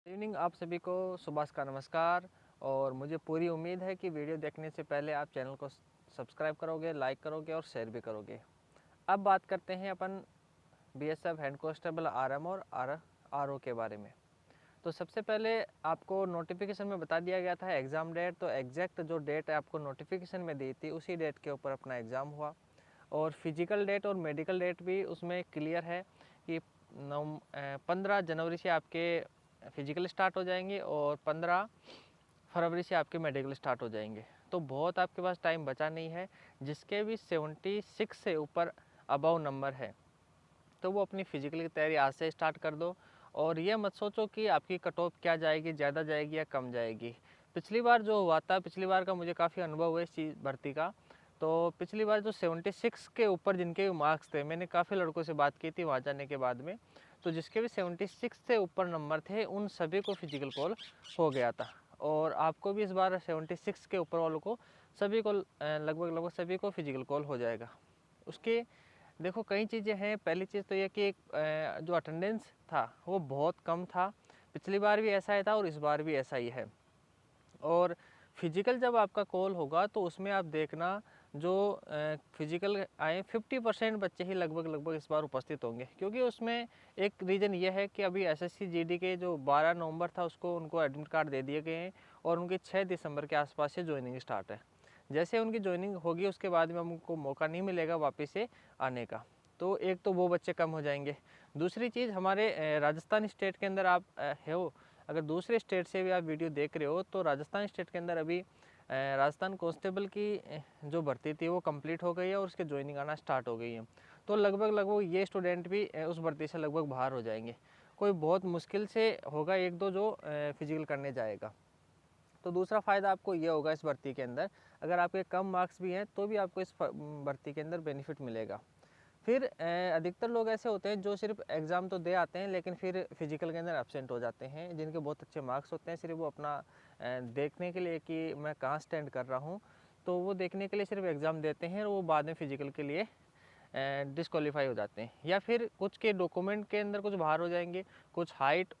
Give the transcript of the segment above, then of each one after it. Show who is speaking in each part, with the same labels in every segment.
Speaker 1: Evening आप सभी को सुबह का नमस्कार। और मुझे पूरी उम्मीद है कि वीडियो देखने से पहले आप चैनल को सब्सक्राइब करोगे, लाइक करोगे और शेयर भी करोगे। अब बात करते हैं अपन बीएसएफ हेड कांस्टेबल आरएम और आरओ के बारे में। तो सबसे पहले आपको नोटिफिकेशन में बता दिया गया था एग्ज़ाम डेट, तो एग्जैक्ट जो डेट आपको नोटिफिकेशन में दी थी उसी डेट के ऊपर अपना एग्ज़ाम हुआ। और फिजिकल डेट और मेडिकल डेट भी उसमें क्लियर है कि 15 जनवरी से आपके फिजिकल स्टार्ट हो जाएंगे और 15 फरवरी से आपके मेडिकल स्टार्ट हो जाएंगे। तो बहुत आपके पास टाइम बचा नहीं है। जिसके भी 76 से ऊपर अबव नंबर है तो वो अपनी फिजिकल की तैयारी आज से स्टार्ट कर दो। और ये मत सोचो कि आपकी कट ऑफ क्या जाएगी, ज़्यादा जाएगी या कम जाएगी। पिछली बार जो हुआ था, पिछली बार का मुझे काफ़ी अनुभव है इस चीज़ भर्ती का। तो पिछली बार जो 76 के ऊपर जिनके भी मार्क्स थे, मैंने काफ़ी लड़कों से बात की थी वहाँ जाने के बाद में, तो जिसके भी 76 से ऊपर नंबर थे उन सभी को फिजिकल कॉल हो गया था। और आपको भी इस बार 76 के ऊपर वालों को सभी को लगभग सभी को फिजिकल कॉल हो जाएगा। उसके देखो कई चीज़ें हैं। पहली चीज़ तो ये कि एक जो अटेंडेंस था वो बहुत कम था। पिछली बार भी ऐसा ही था और इस बार भी ऐसा ही है। और फिजिकल जब आपका कॉल होगा तो उसमें आप देखना जो फिजिकल आए 50% बच्चे ही लगभग इस बार उपस्थित होंगे। क्योंकि उसमें एक रीज़न ये है कि अभी एसएससी जीडी के जो 12 नवंबर था उसको उनको एडमिट कार्ड दे दिए गए हैं और उनके 6 दिसंबर के आसपास से ज्वाइनिंग स्टार्ट है। जैसे उनकी ज्वाइनिंग होगी उसके बाद में हमको मौका नहीं मिलेगा वापस से आने का। तो एक तो वो बच्चे कम हो जाएंगे। दूसरी चीज़, हमारे राजस्थान स्टेट के अंदर आप हो, अगर दूसरे स्टेट से भी आप वीडियो देख रहे हो तो राजस्थान स्टेट के अंदर अभी राजस्थान कांस्टेबल की जो भर्ती थी वो कंप्लीट हो गई है और उसके ज्वाइनिंग आना स्टार्ट हो गई है। तो लगभग ये स्टूडेंट भी उस भर्ती से लगभग बाहर हो जाएंगे। कोई बहुत मुश्किल से होगा एक दो जो फिजिकल करने जाएगा। तो दूसरा फ़ायदा आपको ये होगा इस भर्ती के अंदर, अगर आपके कम मार्क्स भी हैं तो भी आपको इस भर्ती के अंदर बेनिफिट मिलेगा। फिर अधिकतर लोग ऐसे होते हैं जो सिर्फ एग्ज़ाम तो दे आते हैं लेकिन फिर फिजिकल के अंदर एब्सेंट हो जाते हैं, जिनके बहुत अच्छे मार्क्स होते हैं। सिर्फ वो अपना देखने के लिए कि मैं कहाँ स्टैंड कर रहा हूँ, तो वो देखने के लिए सिर्फ एग्ज़ाम देते हैं और वो बाद में फिजिकल के लिए डिस्क्वालीफाई हो जाते हैं। या फिर कुछ के डॉक्यूमेंट के अंदर कुछ बाहर हो जाएंगे, कुछ हाइट,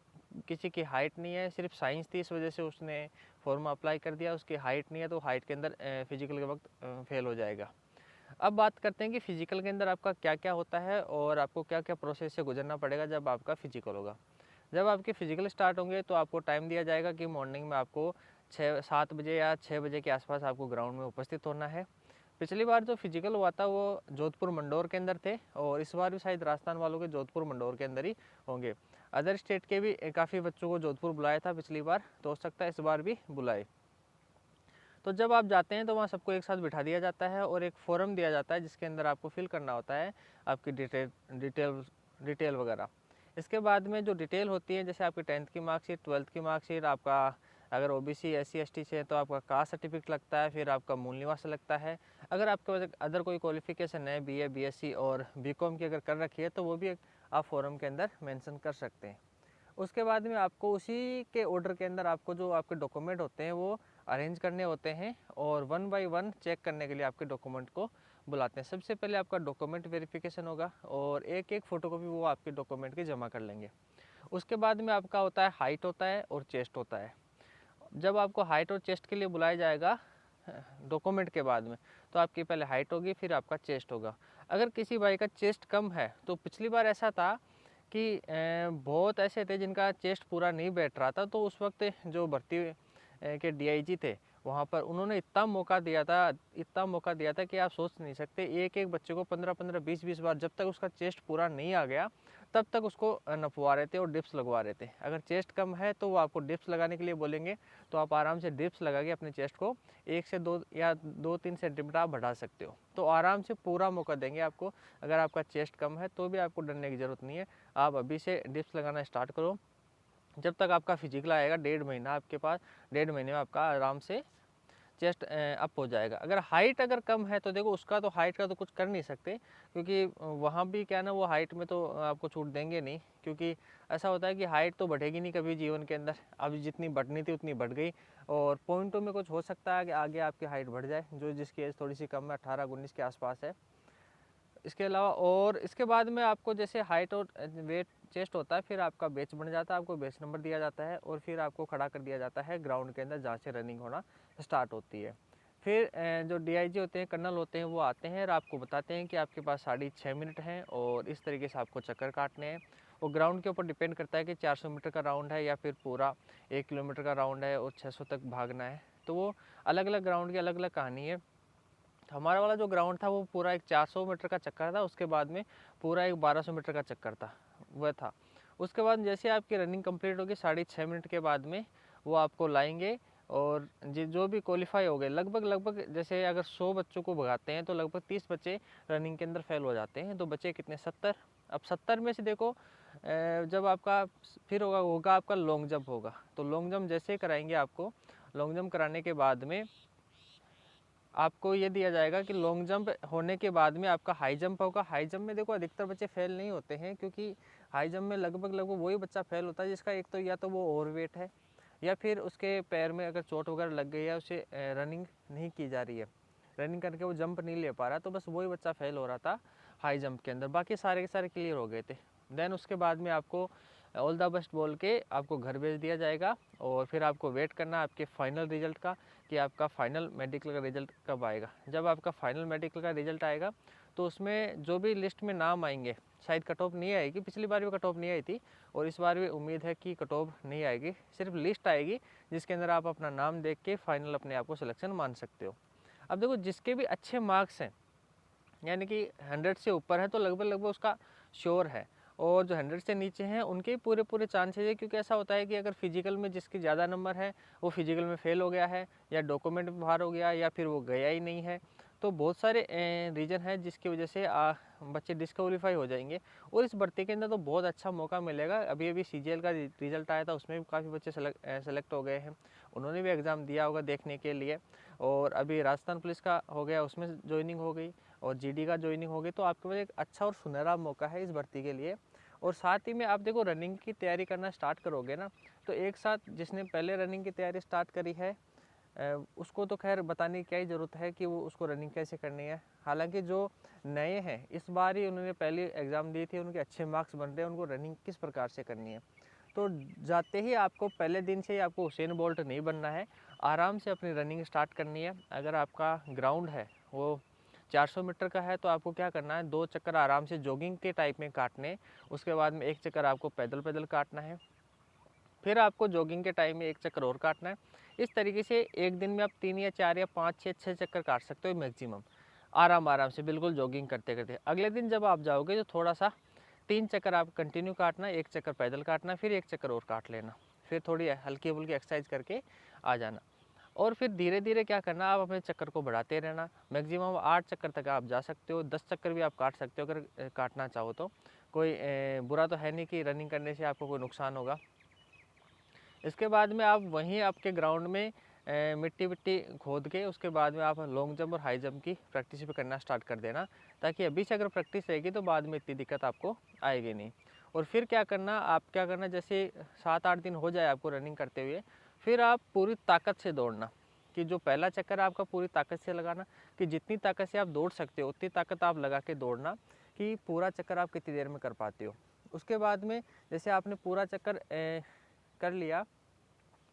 Speaker 1: किसी की हाइट नहीं है, सिर्फ साइंस थी इस वजह से उसने फॉर्म अप्लाई कर दिया, उसकी हाइट नहीं है तो हाइट के अंदर फिजिकल के वक्त फेल हो जाएगा। अब बात करते हैं कि फ़िज़िकल के अंदर आपका क्या क्या होता है और आपको क्या क्या प्रोसेस से गुजरना पड़ेगा जब आपका फ़िज़िकल होगा। जब आपके फ़िज़िकल स्टार्ट होंगे तो आपको टाइम दिया जाएगा कि मॉर्निंग में आपको 6-7 बजे या 6 बजे के आसपास आपको ग्राउंड में उपस्थित होना है। पिछली बार जो फिजिकल हुआ था वो जोधपुर मंडौर के अंदर थे और इस बार भी शायद राजस्थान वालों के जोधपुर मंडौर के अंदर ही होंगे। अदर स्टेट के भी काफ़ी बच्चों को जोधपुर बुलाया था पिछली बार, तो हो सकता है इस बार भी बुलाए। तो जब आप जाते हैं तो वहाँ सबको एक साथ बिठा दिया जाता है और एक फॉर्म दिया जाता है जिसके अंदर आपको फिल करना होता है आपकी डिटेल वगैरह। इसके बाद में जो डिटेल होती है, जैसे आपकी 10th की मार्कशीट, 12th की मार्कशीट, आपका अगर ओबीसी SC ST से है तो आपका कास्ट सर्टिफिकेट लगता है, फिर आपका मूल निवास लगता है। अगर आपके पास अदर कोई क्वालिफिकेशन है BA BSc और BCom की अगर कर रखी है तो वो भी आप फॉर्म के अंदर मेंशन कर सकते हैं। उसके बाद में आपको उसी के ऑर्डर के अंदर आपको जो आपके डॉक्यूमेंट होते हैं वो अरेंज करने होते हैं और 1 बाय 1 चेक करने के लिए आपके डॉक्यूमेंट को बुलाते हैं। सबसे पहले आपका डॉक्यूमेंट वेरिफिकेशन होगा और एक एक फ़ोटोकॉपी वो आपके डॉक्यूमेंट की जमा कर लेंगे। उसके बाद में आपका होता है हाइट होता है और चेस्ट होता है। जब आपको हाइट और चेस्ट के लिए बुलाया जाएगा डॉक्यूमेंट के बाद में, तो आपकी पहले हाइट होगी फिर आपका चेस्ट होगा। अगर किसी भाई का चेस्ट कम है, तो पिछली बार ऐसा था कि बहुत ऐसे थे जिनका चेस्ट पूरा नहीं बैठ रहा था, तो उस वक्त जो भर्ती के DIG थे वहाँ पर उन्होंने इतना मौका दिया था कि आप सोच नहीं सकते। एक एक बच्चे को 15-15 20-20 बार, जब तक उसका चेस्ट पूरा नहीं आ गया तब तक उसको नपवा रहे थे और डिप्स लगवा रहे थे। अगर चेस्ट कम है तो वो आपको डिप्स लगाने के लिए बोलेंगे, तो आप आराम से डिप्स लगा के अपने चेस्ट को 1 से 2 या 2-3 सेंटीमीटर आप बढ़ा सकते हो। तो आराम से पूरा मौका देंगे आपको। अगर आपका चेस्ट कम है तो भी आपको डरने की ज़रूरत नहीं है, आप अभी से डिप्स लगाना स्टार्ट करो। जब तक आपका फिजिकल आएगा 1.5 महीना आपके पास, 1.5 महीने में आपका आराम से चेस्ट अप हो जाएगा। अगर हाइट अगर कम है तो देखो उसका तो हाइट का तो कुछ कर नहीं सकते, क्योंकि वहाँ भी क्या ना, वो हाइट में तो आपको छूट देंगे नहीं, क्योंकि ऐसा होता है कि हाइट तो बढ़ेगी नहीं कभी जीवन के अंदर। अभी जितनी बढ़नी थी उतनी बढ़ गई और पॉइंटों में कुछ हो सकता है कि आगे आपकी हाइट बढ़ जाए, जो जिसकी एज थोड़ी सी कम है, 18-19 के आसपास है। इसके अलावा और इसके बाद में आपको जैसे हाइट और वेट चेस्ट होता है फिर आपका बैच बन जाता है, आपको बैच नंबर दिया जाता है और फिर आपको खड़ा कर दिया जाता है ग्राउंड के अंदर जहाँ से रनिंग होना स्टार्ट होती है। फिर जो DIG होते हैं, कर्नल होते हैं, वो आते हैं और आपको बताते हैं कि आपके पास 6.5 मिनट हैं और इस तरीके से आपको चक्कर काटने हैं। वो ग्राउंड के ऊपर डिपेंड करता है कि 400 मीटर का राउंड है या फिर पूरा 1 किलोमीटर का राउंड है और 600 तक भागना है। तो वो अलग अलग ग्राउंड की अलग अलग कहानी है। हमारा वाला जो ग्राउंड था वो पूरा एक 400 मीटर का चक्कर था, उसके बाद में पूरा एक 1200 मीटर का चक्कर था, वह था। उसके बाद जैसे आपकी रनिंग कंप्लीट होगी 6.5 मिनट के बाद में वो आपको लाएंगे और जो भी क्वालिफाई हो गए, लगभग जैसे अगर 100 बच्चों को भगाते हैं तो लगभग 30 बच्चे रनिंग के अंदर फेल हो जाते हैं। तो बच्चे कितने, 70। अब 70 में से देखो जब आपका फिर होगा आपका लॉन्ग जंप होगा। तो लॉन्ग जंप जैसे कराएंगे आपको, लॉन्ग जंप कराने के बाद में आपको ये दिया जाएगा कि लॉन्ग जंप होने के बाद में आपका हाई जंप होगा। हाई जंप में देखो अधिकतर बच्चे फेल नहीं होते हैं, क्योंकि हाई जंप में लगभग वही बच्चा फेल होता है जिसका एक तो या तो वो ओवरवेट है या फिर उसके पैर में अगर चोट वगैरह लग गई है, उसे रनिंग नहीं की जा रही है, रनिंग करके वो जंप नहीं ले पा रहा, तो बस वही बच्चा फेल हो रहा था हाई जंप के अंदर। बाकी सारे के सारे क्लियर हो गए थे। देन उसके बाद में आपको ऑल द बेस्ट बोल के आपको घर भेज दिया जाएगा और फिर आपको वेट करना आपके फाइनल रिजल्ट का कि आपका फाइनल मेडिकल का रिजल्ट कब आएगा। जब आपका फाइनल मेडिकल का रिजल्ट आएगा तो उसमें जो भी लिस्ट में नाम आएंगे, शायद कट ऑफ नहीं आएगी, पिछली बार भी कट ऑफ नहीं आई थी और इस बार भी उम्मीद है कि कट ऑफ नहीं आएगी, सिर्फ लिस्ट आएगी जिसके अंदर आप अपना नाम देख के फाइनल अपने आप को सिलेक्शन मान सकते हो। अब देखो जिसके भी अच्छे मार्क्स हैं, यानी कि 100 से ऊपर है, तो लगभग उसका श्योर है, और जो 100 से नीचे हैं उनके पूरे चांसेस है। क्योंकि ऐसा होता है कि अगर फिजिकल में जिसके ज़्यादा नंबर है वो फिजिकल में फेल हो गया है या डॉक्यूमेंट में बाहर हो गया या फिर वो गया ही नहीं है, तो बहुत सारे रीज़न है जिसकी वजह से बच्चे डिस्क्वालीफाई हो जाएंगे। और इस भर्ती के अंदर तो बहुत अच्छा मौका मिलेगा। अभी CGL का रिजल्ट आया था, उसमें भी काफ़ी बच्चे सेलेक्ट हो गए हैं, उन्होंने भी एग्ज़ाम दिया होगा देखने के लिए। और अभी राजस्थान पुलिस का हो गया, उसमें ज्वाइनिंग हो गई और GD का ज्वाइनिंग हो गई। तो आपके पास एक अच्छा और सुनहरा मौका है इस भर्ती के लिए। और साथ ही में आप देखो रनिंग की तैयारी करना स्टार्ट करोगे ना, तो एक साथ जिसने पहले रनिंग की तैयारी स्टार्ट करी है उसको तो खैर बताने की क्या ही ज़रूरत है कि वो उसको रनिंग कैसे करनी है। हालांकि जो नए हैं इस बार ही उन्होंने पहले एग्ज़ाम दी थी, उनके अच्छे मार्क्स बन रहे हैं, उनको रनिंग किस प्रकार से करनी है। तो जाते ही आपको पहले दिन से ही आपको हुसैन बोल्ट नहीं बनना है, आराम से अपनी रनिंग स्टार्ट करनी है। अगर आपका ग्राउंड है वो 400 मीटर का है तो आपको क्या करना है, 2 चक्कर आराम से जॉगिंग के टाइप में काटने, उसके बाद में 1 चक्कर आपको पैदल काटना है, फिर आपको जॉगिंग के टाइम में 1 चक्कर और काटना है। इस तरीके से एक दिन में आप 3 या 4 या 5 या 6 चक्कर काट सकते हो मैक्सिमम, आराम से बिल्कुल जॉगिंग करते करते। अगले दिन जब आप जाओगे तो थोड़ा सा 3 चक्कर आप कंटिन्यू काटना, 1 चक्कर पैदल काटना, फिर 1 चक्कर और काट लेना, फिर थोड़ी हल्की फुल्की एक्सरसाइज करके आ जाना। और फिर धीरे धीरे क्या करना, आप अपने चक्कर को बढ़ाते रहना। मैक्सिमम 8 चक्कर तक आप जा सकते हो, 10 चक्कर भी आप काट सकते हो अगर काटना चाहो तो। कोई बुरा तो है नहीं कि रनिंग करने से आपको कोई नुकसान होगा। इसके बाद में आप वहीं आपके ग्राउंड में मिट्टी विट्टी खोद के उसके बाद में आप लॉन्ग जंप और हाई जंप की प्रैक्टिस भी करना स्टार्ट कर देना, ताकि अभी से अगर प्रैक्टिस रहेगी तो बाद में इतनी दिक्कत आपको आएगी नहीं। और फिर क्या करना, जैसे 7-8 दिन हो जाए आपको रनिंग करते हुए, फिर आप पूरी ताकत से दौड़ना, कि जो पहला चक्कर आपका पूरी ताकत से लगाना, कि जितनी ताकत से आप दौड़ सकते हो उतनी ताकत आप लगा के दौड़ना, कि पूरा चक्कर आप कितनी देर में कर पाते हो। उसके बाद में जैसे आपने पूरा चक्कर कर लिया,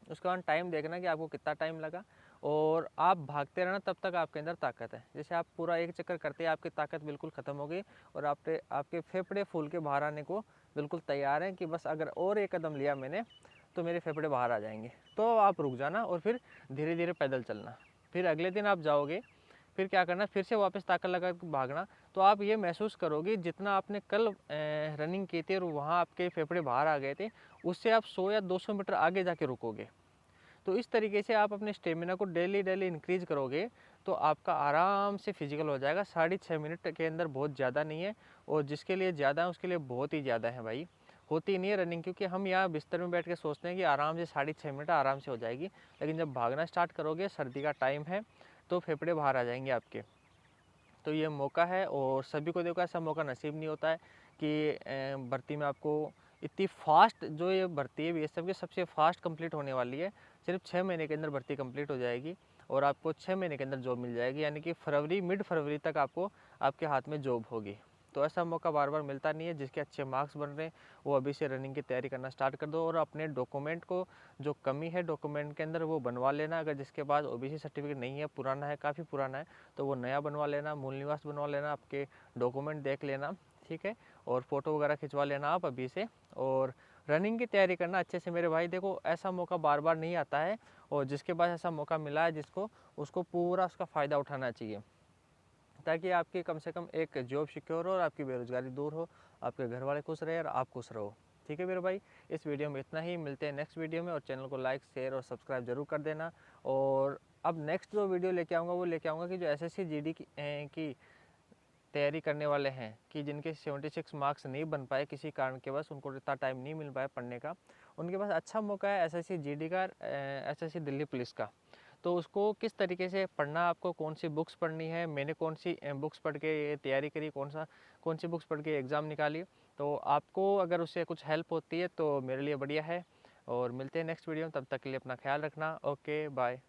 Speaker 1: उसके बाद टाइम देखना कि आपको कितना टाइम लगा, और आप भागते रहना तब तक आपके अंदर ताकत है। जैसे आप पूरा 1 चक्कर करते हैं आपकी ताकत बिल्कुल ख़त्म हो गई और आपके फेफड़े फूल के बाहर आने को बिल्कुल तैयार हैं, कि बस अगर और 1 कदम लिया मैंने तो मेरे फेफड़े बाहर आ जाएंगे, तो आप रुक जाना और फिर धीरे धीरे पैदल चलना। फिर अगले दिन आप जाओगे, फिर क्या करना, फिर से वापस ताकत लगा के भागना। तो आप ये महसूस करोगे जितना आपने कल रनिंग की थी और वहाँ आपके फेफड़े बाहर आ गए थे, उससे आप 100 या 200 मीटर आगे जाके रुकोगे। तो इस तरीके से आप अपने स्टेमिना को डेली इंक्रीज करोगे तो आपका आराम से फिजिकल हो जाएगा। 6.5 मिनट के अंदर बहुत ज़्यादा नहीं है, और जिसके लिए ज़्यादा है उसके लिए बहुत ही ज़्यादा है भाई, होती नहीं है रनिंग। क्योंकि हम यहाँ बिस्तर में बैठ के सोचते हैं कि आराम से 6.5 मिनट आराम से हो जाएगी, लेकिन जब भागना स्टार्ट करोगे, सर्दी का टाइम है, तो फेफड़े बाहर आ जाएंगे आपके। तो ये मौका है, और सभी को देखो ऐसा मौका नसीब नहीं होता है कि भर्ती में आपको इतनी फास्ट, जो ये भर्ती है BSF की सबसे फास्ट कंप्लीट होने वाली है। सिर्फ 6 महीने के अंदर भर्ती कंप्लीट हो जाएगी और आपको 6 महीने के अंदर जॉब मिल जाएगी, यानी कि मिड फरवरी तक आपको आपके हाथ में जॉब होगी। तो ऐसा मौका बार बार मिलता नहीं है। जिसके अच्छे मार्क्स बन रहे हैं वो अभी से रनिंग की तैयारी करना स्टार्ट कर दो और अपने डॉक्यूमेंट को जो कमी है डॉक्यूमेंट के अंदर वो बनवा लेना। अगर जिसके पास ओबीसी सर्टिफिकेट नहीं है, पुराना है, काफ़ी पुराना है, तो वो नया बनवा लेना, मूल निवास बनवा लेना, आपके डॉक्यूमेंट देख लेना, ठीक है, और फोटो वगैरह खिंचवा लेना आप अभी से। और रनिंग की तैयारी करना अच्छे से मेरे भाई। देखो ऐसा मौका बार बार नहीं आता है और जिसके पास ऐसा मौका मिला है जिसको, उसको पूरा उसका फ़ायदा उठाना चाहिए, ताकि आपकी कम से कम एक जॉब सिक्योर हो और आपकी बेरोज़गारी दूर हो, आपके घर वाले खुश रहे और आप खुश रहो। ठीक है मेरे भाई, इस वीडियो में इतना ही। मिलते हैं नेक्स्ट वीडियो में और चैनल को लाइक शेयर और सब्सक्राइब जरूर कर देना। और अब नेक्स्ट जो वीडियो लेके आऊँगा वो लेके आऊँगा कि जो एसएससी जीडी की तैयारी करने वाले हैं कि जिनके 76 मार्क्स नहीं बन पाए किसी कारण के, बस उनको इतना टाइम नहीं मिल पाया पढ़ने का, उनके पास अच्छा मौका है एसएससी जीडी का, एसएससी दिल्ली पुलिस का। तो उसको किस तरीके से पढ़ना, आपको कौन सी बुक्स पढ़नी है, मैंने कौन सी बुक्स पढ़ के ये तैयारी करी, कौन सी बुक्स पढ़ के एग्ज़ाम निकाली, तो आपको अगर उससे कुछ हेल्प होती है तो मेरे लिए बढ़िया है। और मिलते हैं नेक्स्ट वीडियो में, तब तक के लिए अपना ख्याल रखना। Okay bye.